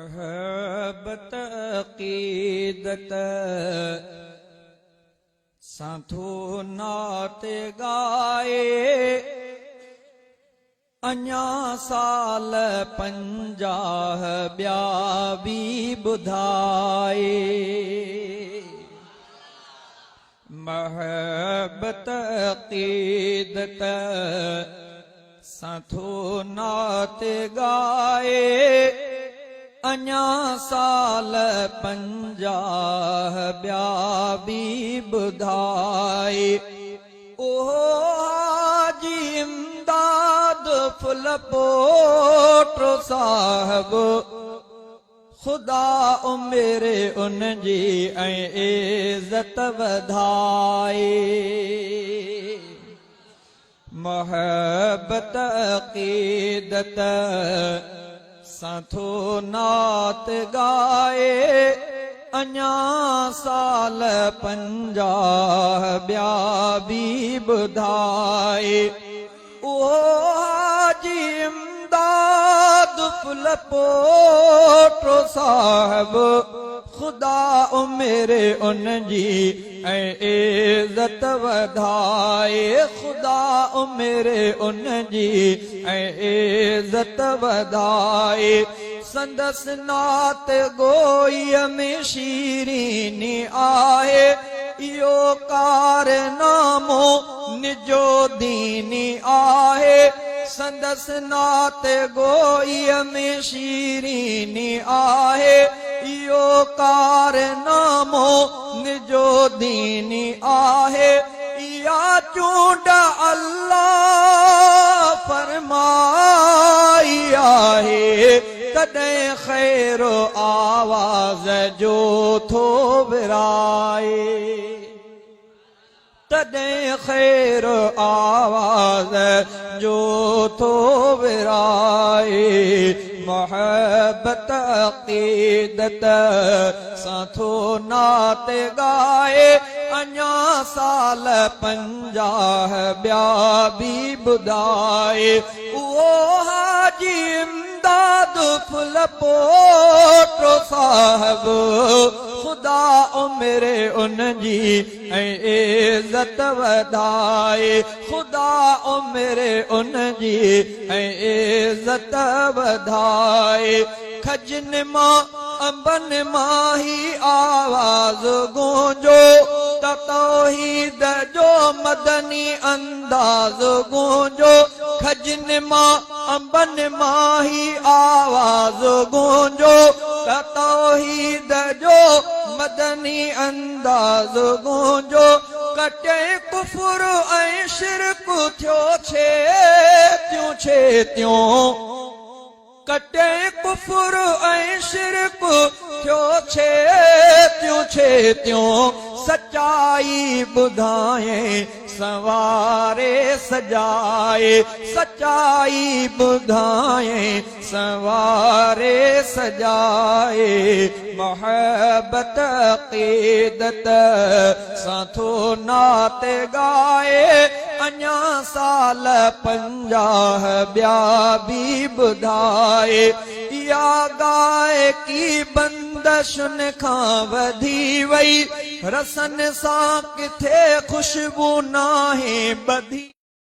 महबत अकीदत साथो नात गाए अञा साल 50 ॿिया बि ॿुधाए। महबत अकीदत साथो नात गाए अञा साल 50 ॿिया बि ॿुधाए। ओहो हाजी इमदाद फुल पोटो साहब खुदा उमिरि उन जी ऐं इज़त वधाए। महबत अकीदत साथो नात गाए अञा साल 50 ॿिया बि ॿुधाए। ओ हाजी इमदाद फुल पोटो साहब खुदा उमिरि उन जी ऐं इज़त वधाए। खुदा उमिरि उन जी ऐं इज़त वधाए। संदसि नात गोईअ में शीरीनी आहे इहो कारनामो निजो दीनी आहे। संदसि नात गोईअ में शीरीनी आहे इहो कारनामो निजो दीनी आहे। इहा चूंड अल्लाह फरमाई आहे तॾहिं ख़ैरो आवाज़ जो थो विराए। तॾहिं ख़ैरो आवाज़ जो थो विराए। महबत अकीदत साथो नात गाए अञा साल 50 ॿिया बि ॿुधाए। उहो हाजी इमदाद फुल पोटो साहब खुदा उमिरि उन जी ऐं इज़त वधाए। खुदा उमिरि उन जी ऐं इज़त वधाए। खजनि मां अंबनि मां ही आवाज़ गूंजो त तौहीद जो मदनी अंदाज़ गूंजो। खजनि मां अंबनि मां ही आवाज़ गूंजो त तौहीद जो मदनी अंदाज़ गूंजो। कटे कुफर ऐं शिरक थियो छे त्यूं कटे कुफर ऐं शिरक थियो छे त्यूं सच्चाई ॿुधाए सवारे सजाए। सच्चाई ॿुधाए सवारे सजाए। महबत अकीदत साथो नात गाए अञा साल 50 ॿिया बि ॿुधाए। इहा गायकी बंदशुनि खां वधी वई रसन सां किथे ख़ुशबू नाहे ॿधी।